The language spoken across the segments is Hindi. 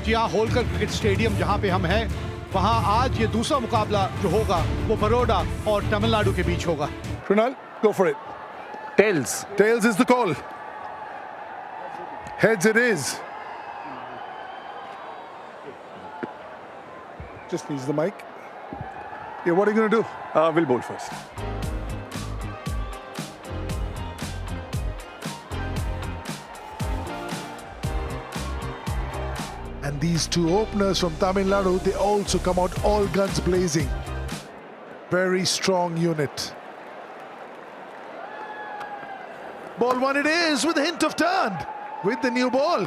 जी हाँ, होलकर क्रिकेट स्टेडियम जहाँ पे हम हैं, वहाँ आज ये दूसरा मुकाबला जो होगा वो बड़ौदा और तमिलनाडु के बीच होगा। Krunal, go for it. Tails. Tails is the call. Heads it is. Just needs the mic. Yeah, what are you going to do? We'll bowl first. And these two openers from Tamil Nadu, they also come out all guns blazing. Very strong unit. Ball one it is with a hint of turn with the new ball.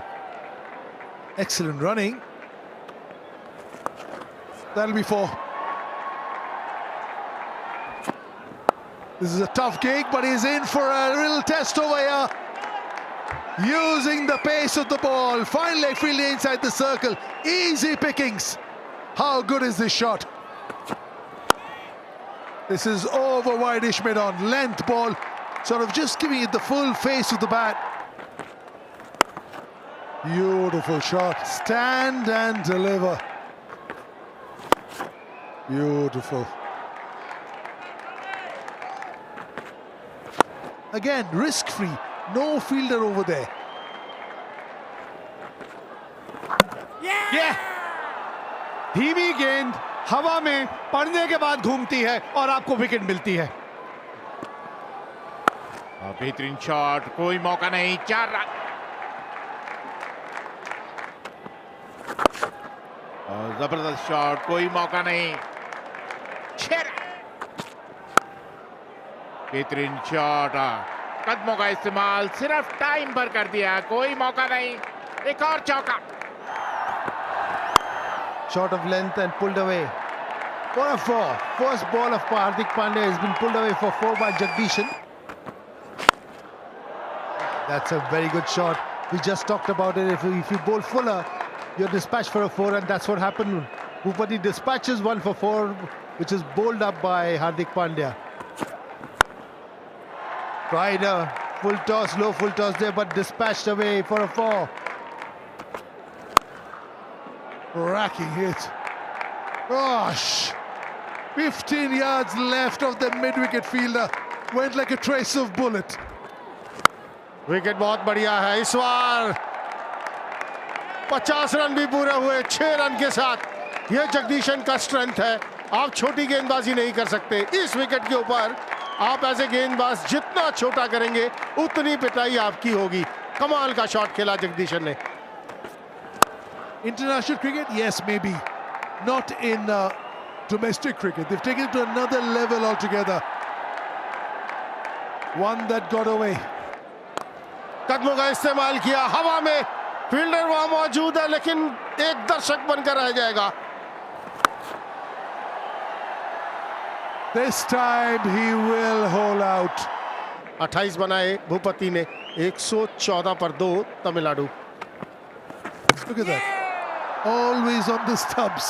Excellent running. That'll be four. This is a tough gig, but he's in for a little test over here. Using the pace of the ball, fine leg fielding inside the circle, easy pickings. How good is this shot? This is over wide-ish mid-on, length ball, sort of just giving it the full face of the bat. Beautiful shot, stand and deliver. Beautiful. Again, risk-free. No fielder over there. ये धीमी गेंद हवा में पड़ने के बाद घूमती है और आपको विकेट मिलती है। बेहतरीन शॉट, कोई मौका नहीं, 4 रन। जबरदस्त शॉट, कोई मौका नहीं, 6 रन। बेहतरीन शॉट, कदमों का इस्तेमाल सिर्फ टाइम पर कर दिया, कोई मौका नहीं, एक और चौका। Shot of length and pulled away for a 4. First ball of Hardik Pandya has been pulled away for 4 by Jagdishan. That's a very good shot. We just talked about it. If you bowl fuller, you're dispatched for a 4, and that's what happened. Bhupati dispatches 1 for 4, which is bowled up by Hardik Pandya. Tried a full toss, low full toss there, but dispatched away for a 4. Racking hit. Gosh! 15 yards left of the mid-wicket fielder. Went like a trace of bullet. Wicket बहुत बढ़िया है इस बार। 50 रन भी पूरे हुए 6 रन के साथ। यह जगदीशन का स्ट्रेंथ है। आप छोटी गेंदबाजी नहीं कर सकते। इस विकेट के ऊपर आप ऐसे गेंदबाज जितना छोटा करेंगे उतनी पिटाई आपकी होगी। कमाल का शॉट खेला जगदीशन ने। International cricket, yes, maybe. Not in domestic cricket. They've taken it to another level altogether. One that got away. कदमों का इस्तेमाल किया, हवा में फील्डर वहां मौजूद है लेकिन एक दर्शक बनकर रह जाएगा। This time he will hold out. 28 बनाए भूपति ने, 114 पर 2 Tamil Nadu. Look at that. Always on the stumps.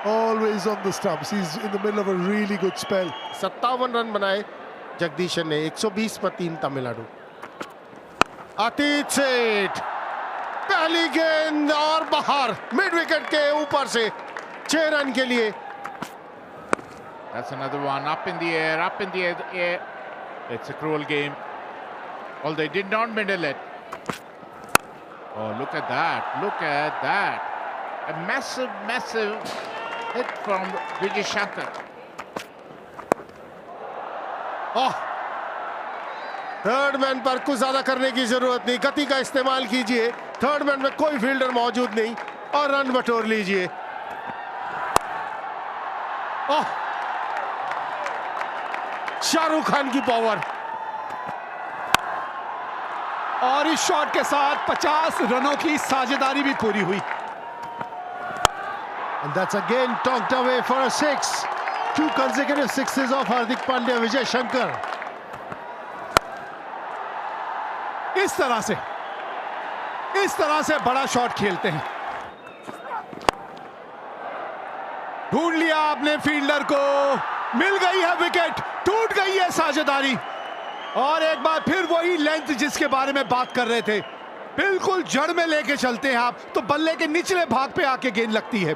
Always on the stumps. He's in the middle of a really good spell. 57 run बनाए जगदीशन ने, 120 पर 3 तमिलनाडु। अतीत सेठ पहली गेंद और बाहर, मिड विकेट के ऊपर से 6 रन के लिए। That's another one, up in the air, up in the air. It's a cruel game. Although they did not middle it. Oh, look at that, look at that. A massive, massive hit from Vijay Shankar. Oh, third man पर कुछ ज्यादा करने की जरूरत नहीं, गति का इस्तेमाल कीजिए। थर्ड मैन में कोई फील्डर मौजूद नहीं और रन बटोर लीजिए। ओह, शाहरुख खान की पावर। और इस शॉट के साथ 50 रनों की साझेदारी भी पूरी हुई। And that's again talked away for a 6. 2 consecutive sixes of Hardik Pandya, Vijay Shankar. इस तरह से बड़ा शॉट खेलते हैं। ढूंढ लिया आपने फील्डर को, मिल गई है विकेट, टूट गई है साझेदारी और एक बार फिर वही लेंथ जिसके बारे में बात कर रहे थे, बिल्कुल जड़ में लेके चलते हैं आप तो बल्ले के निचले भाग पे आके गेंद लगती है।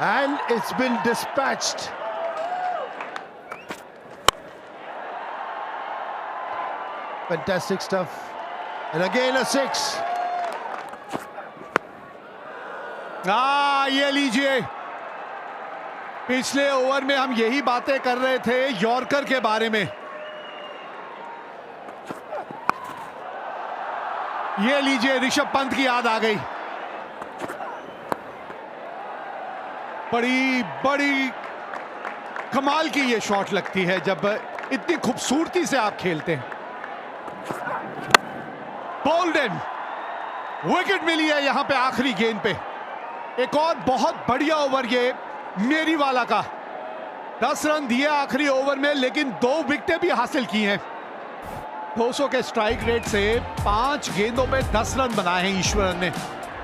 And it's been dispatched. Fantastic stuff. And again a 6. ये लीजिए, पिछले ओवर में हम यही बातें कर रहे थे यॉर्कर के बारे में। ये लीजिए, ऋषभ पंत की याद आ गई। बड़ी बड़ी कमाल की ये शॉट लगती है जब इतनी खूबसूरती से आप खेलते हैं। बोल्डन, विकेट मिली है यहां पे आखिरी गेंद पे। एक और बहुत बढ़िया ओवर ये मेरी वाला का। 10 रन दिए आखिरी ओवर में, लेकिन 2 विकेटें भी हासिल की हैं। 200 के स्ट्राइक रेट से 5 गेंदों पे 10 रन बनाए हैं ईश्वरन ने।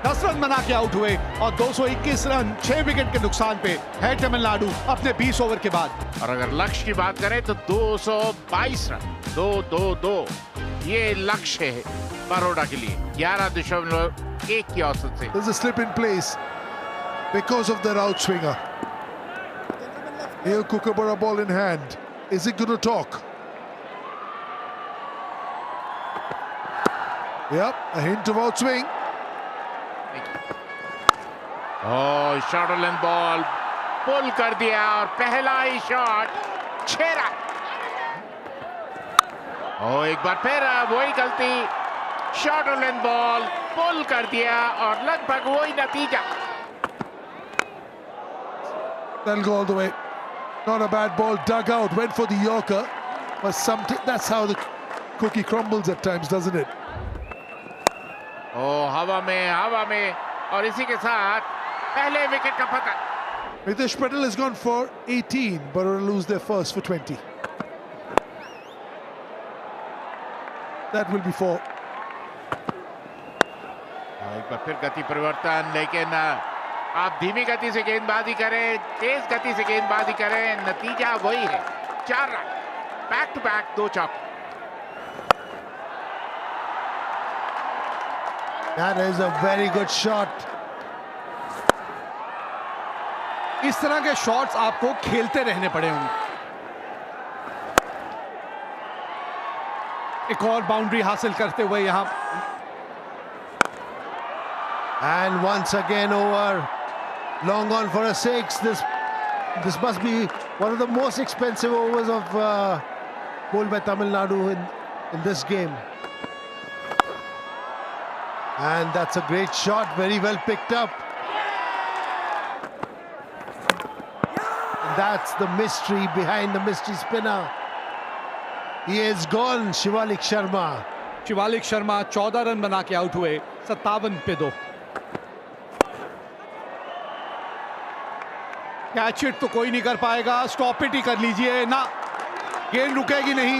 10 रन बना के आउट हुए और 221 रन 6 विकेट के नुकसान पे है तमिलनाडु अपने 20 ओवर के बाद। और अगर लक्ष्य की बात करें तो 222 रन, 2-2-2 ये लक्ष्य है बड़ौदा के लिए 11.1 की औसत से। There's a slip in place because of their outswinger. Here Kookaburra ball in hand. Is it going to talk? Yep, a hint of outswing. Short length ball pull कर दिया और पहला ही शॉट 6 रन। एक बार फिर वही गलती, शॉर्ट लेंथ बॉल पुल कर दिया और लगभग वही नतीजा। That'll go all the way. Not a bad ball, dug out, went for the Yorker, but that's how the cookie crumbles at times, doesn't it? हवा में और इसी के साथ पहले विकेट का पतन। Mitesh Patel has gone for 18, but will lose their first for 20. That will be 4. एक बार फिर गति परिवर्तन, लेकिन आप धीमी गति से गेंदबाजी करें, तेज गति से गेंदबाजी करें, नतीजा वही है 4 रन। बैक टू बैक 2 चौके। That is a very good shot. इस तरह के शॉट्स आपको खेलते रहने पड़े होंगे। एक और बाउंड्री हासिल करते हुए यहां। And once again over. Long on for a 6. This must be one of the most expensive overs of bowled by Tamil Nadu in this game. And that's a great shot, very well picked up. And that's the mystery behind the mystery spinner. He is gone, Shivalik Sharma. Shivalik Sharma 14 run बना के आउट हुए 57 पे 2। कैच इट तो कोई नहीं कर पाएगा, स्टॉप इट ही कर लीजिए ना, गेंद रुकेगी नहीं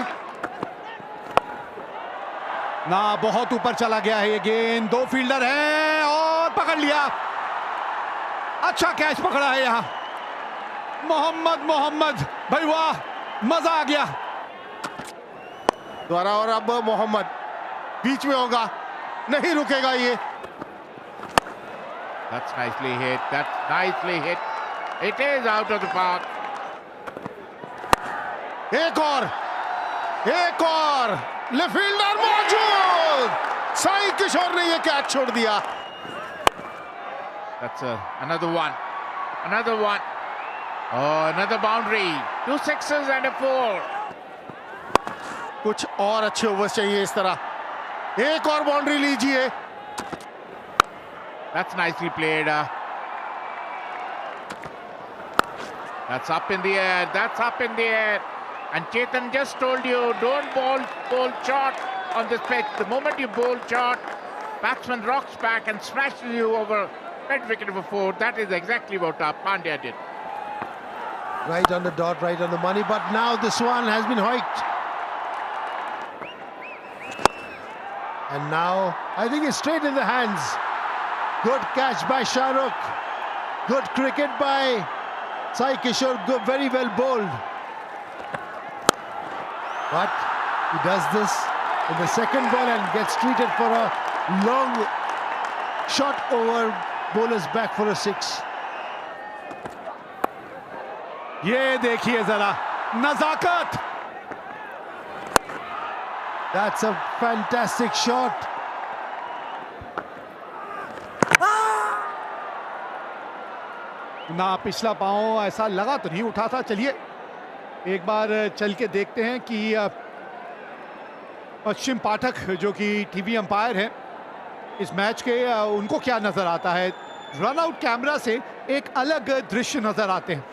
ना। बहुत ऊपर चला गया है ये गेंद, 2 फील्डर हैं और पकड़ लिया। अच्छा कैच पकड़ा है यहां मोहम्मद भाई, वाह, मजा आ गया। द्वारा और अब मोहम्मद बीच में होगा, नहीं रुकेगा ये। That's nicely hit. It is out of the park. एक और लेफ्ट फील्डर मौजूद, साई किशोर ने ये कैच छोड़ दिया। That's another one. Oh, another boundary. 2 sixes and a 4. कुछ और अच्छे ओवर्स चाहिए इस तरह। एक और बाउंड्री लीजिए। That's nicely played. That's up in the air. And Chetan just told you, don't bowl short on this pitch. The moment you bowl short, batsman rocks back and smashes you over mid wicket for 4. That is exactly what Pandya did. Right on the dot, right on the money. But now this one has been hoiked. And now I think it's straight in the hands. Good catch by Shah Rukh. Good cricket by Sai Kishore, very well bowled. But he does this in the second ball and gets treated for a long shot over bowler's back for a 6. ये देखिए जरा नजाकत. That's a fantastic shot. ना पिछला पांव ऐसा लगा तो नहीं उठा था. चलिए एक बार चल के देखते हैं कि पश्चिम पाठक जो कि टीवी अंपायर हैं इस मैच के, उनको क्या नजर आता है. रन आउट कैमरा से एक अलग दृश्य नजर आते हैं.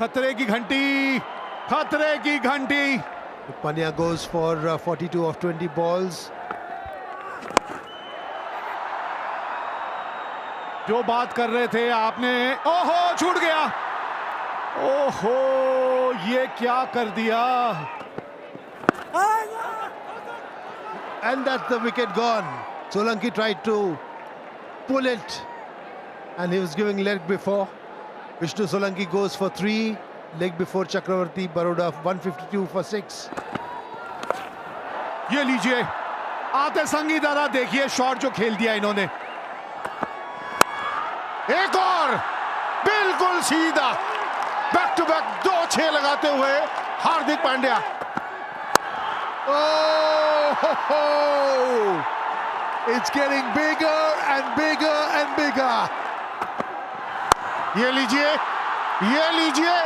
खतरे की घंटी, खतरे की घंटी. Pandya goes for 42 of 20 balls. जो बात कर रहे थे आपने, ओहो छूट गया. ओहो ये क्या कर दिया. And that's the wicket gone. Solanki tried to pull it and he was giving leg before. Vishnu Solanki goes for 3, leg before Chakravarti. Baroda 152 for 6. ये लीजिए आते संगी दादा, देखिए शॉट जो खेल दिया इन्होंने. एक और बिल्कुल सीधा बैक टू बैक 2 6 लगाते हुए Hardik Pandya. Oh, ho, ho. It's getting bigger and bigger and bigger. ये लीजिए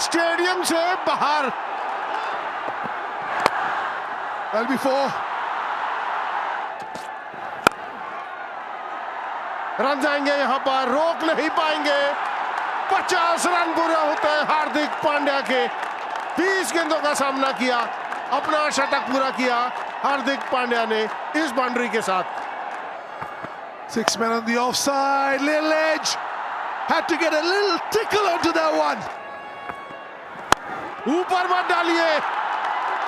स्टेडियम से बाहर. That'll be 4. रन जाएंगे यहां पर, रोक नहीं पाएंगे. 50 रन पूरे होते हैं हार्दिक पांड्या के. 20 गेंदों का सामना किया, अपना शतक पूरा किया हार्दिक पांड्या ने इस बाउंड्री के साथ. 6 men on the offside. Little edge. Had to get a little tickle onto that one. ऊपर मत डालिए,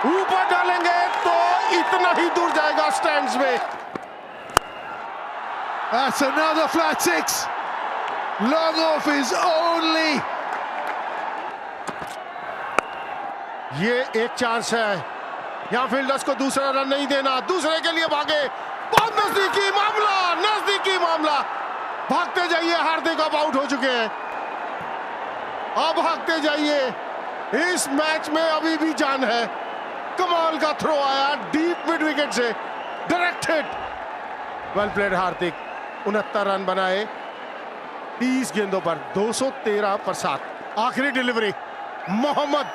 ऊपर डालेंगे तो इतना ही दूर जाएगा स्टैंड्स में. That's another flat 6. Long off is only. ये एक चांस है, यहाँ फील्डर्स को दूसरा रन नहीं देना. दूसरे के लिए भागे, बहुत नजदीकी मामला. भागते जाइए, हार्दिक अब आउट हो चुके हैं. अब भागते जाइए, इस मैच में अभी भी जान है. कमाल का थ्रो आया डीप मिड विकेट से, direct hit. Well played Hardik. 69 run बनाए 30 गेंदों पर, 213 पर 7. आखिरी delivery Mohammad.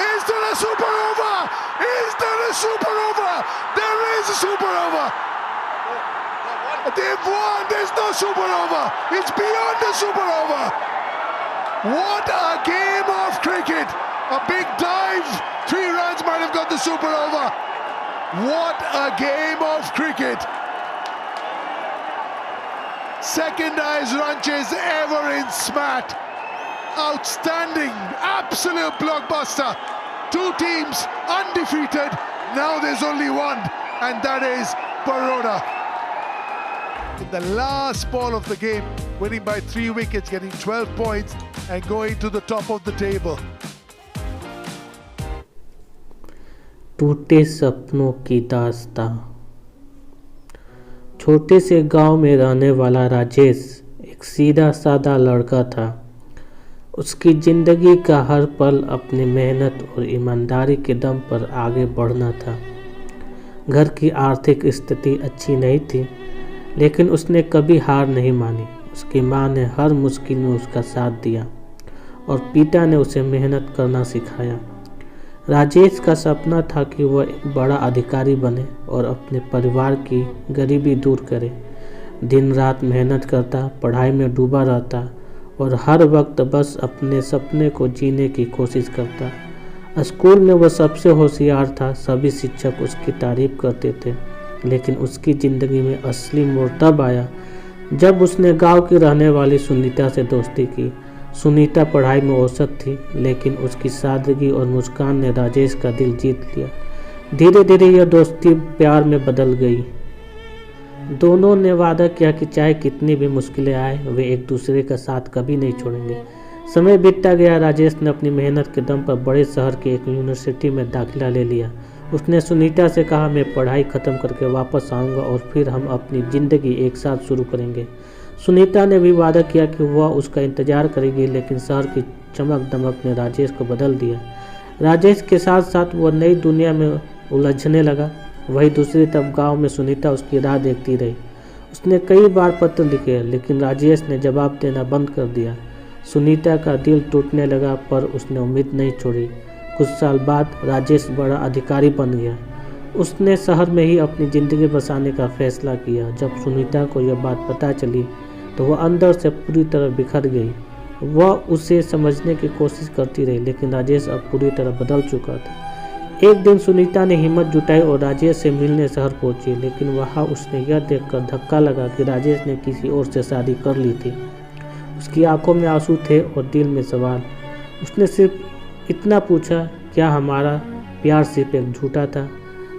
Is there a super over? Is there a super over? There is a super over. They've won. There's no super over. It's beyond the super over. What a game of cricket. A big dive. 3 runs might have got the super over. What a game of cricket. Second highest run chase ever in SMAT. Outstanding, absolute blockbuster. 2 teams undefeated. Now there's only one, and that is Baroda. In the last ball of the game, winning by 3 wickets, getting 12 points and going to the top of the table. टूटे सपनों की दास्तां। छोटे से गांव में रहने वाला राजेश एक सीधा साधा लड़का था। उसकी ज़िंदगी का हर पल अपनी मेहनत और ईमानदारी के दम पर आगे बढ़ना था। घर की आर्थिक स्थिति अच्छी नहीं थी, लेकिन उसने कभी हार नहीं मानी। उसकी माँ ने हर मुश्किल में उसका साथ दिया और पिता ने उसे मेहनत करना सिखाया। राजेश का सपना था कि वह एक बड़ा अधिकारी बने और अपने परिवार की गरीबी दूर करे। दिन रात मेहनत करता, पढ़ाई में डूबा रहता और हर वक्त बस अपने सपने को जीने की कोशिश करता। स्कूल में वह सबसे होशियार था, सभी शिक्षक उसकी तारीफ करते थे। लेकिन उसकी ज़िंदगी में असली मोड़ तब आया जब उसने गांव की रहने वाली सुनीता से दोस्ती की। सुनीता पढ़ाई में औसत थी, लेकिन उसकी सादगी और मुस्कान ने राजेश का दिल जीत लिया। धीरे धीरे यह दोस्ती प्यार में बदल गई। दोनों ने वादा किया कि चाहे कितनी भी मुश्किलें आए, वे एक दूसरे का साथ कभी नहीं छोड़ेंगे। समय बीतता गया। राजेश ने अपनी मेहनत के दम पर बड़े शहर की एक यूनिवर्सिटी में दाखिला ले लिया। उसने सुनीता से कहा, मैं पढ़ाई ख़त्म करके वापस आऊँगा और फिर हम अपनी ज़िंदगी एक साथ शुरू करेंगे। सुनीता ने भी वादा किया कि वह उसका इंतज़ार करेगी, लेकिन शहर की चमक दमक ने राजेश को बदल दिया। राजेश के साथ साथ वह नई दुनिया में उलझने लगा। वही दूसरी तरफ गांव में सुनीता उसकी राह देखती रही। उसने कई बार पत्र लिखे, लेकिन राजेश ने जवाब देना बंद कर दिया। सुनीता का दिल टूटने लगा, पर उसने उम्मीद नहीं छोड़ी। कुछ साल बाद राजेश बड़ा अधिकारी बन गया। उसने शहर में ही अपनी ज़िंदगी बसाने का फैसला किया। जब सुनीता को यह बात पता चली तो वह अंदर से पूरी तरह बिखर गई। वह उसे समझने की कोशिश करती रही, लेकिन राजेश अब पूरी तरह बदल चुका था। एक दिन सुनीता ने हिम्मत जुटाई और राजेश से मिलने शहर पहुंची, लेकिन वहां उसने यह देखकर धक्का लगा कि राजेश ने किसी और से शादी कर ली थी। उसकी आंखों में आंसू थे और दिल में सवाल। उसने सिर्फ इतना पूछा, क्या हमारा प्यार सिर्फ एक झूठा था?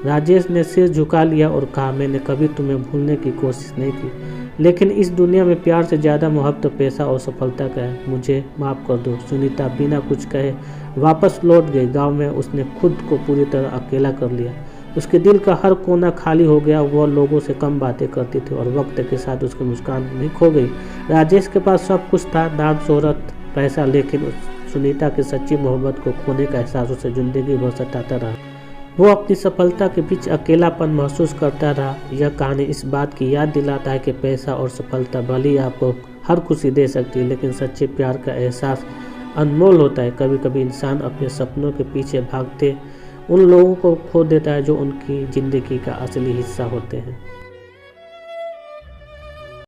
राजेश ने सिर झुका लिया और कहा, मैंने कभी तुम्हें भूलने की कोशिश नहीं की, लेकिन इस दुनिया में प्यार से ज़्यादा मोहब्बत पैसा और सफलता का है। मुझे माफ़ कर दो। सुनीता बिना कुछ कहे वापस लौट गई। गांव में उसने खुद को पूरी तरह अकेला कर लिया। उसके दिल का हर कोना खाली हो गया। वह लोगों से कम बातें करती थी और वक्त के साथ उसकी मुस्कान भी खो गई। राजेश के पास सब कुछ था, नाम, शोहरत, पैसा, लेकिन सुनीता की सच्ची मोहब्बत को खोने का एहसास उसे जिंदगी भर सताता रहा। वो अपनी सफलता के बीच अकेलापन महसूस करता रहा। यह कहानी इस बात की याद दिलाता है कि पैसा और सफलता भले ही आपको हर खुशी दे सकती है, लेकिन सच्चे प्यार का एहसास अनमोल होता है। कभी कभी इंसान अपने सपनों के पीछे भागते उन लोगों को खो देता है जो उनकी ज़िंदगी का असली हिस्सा होते हैं।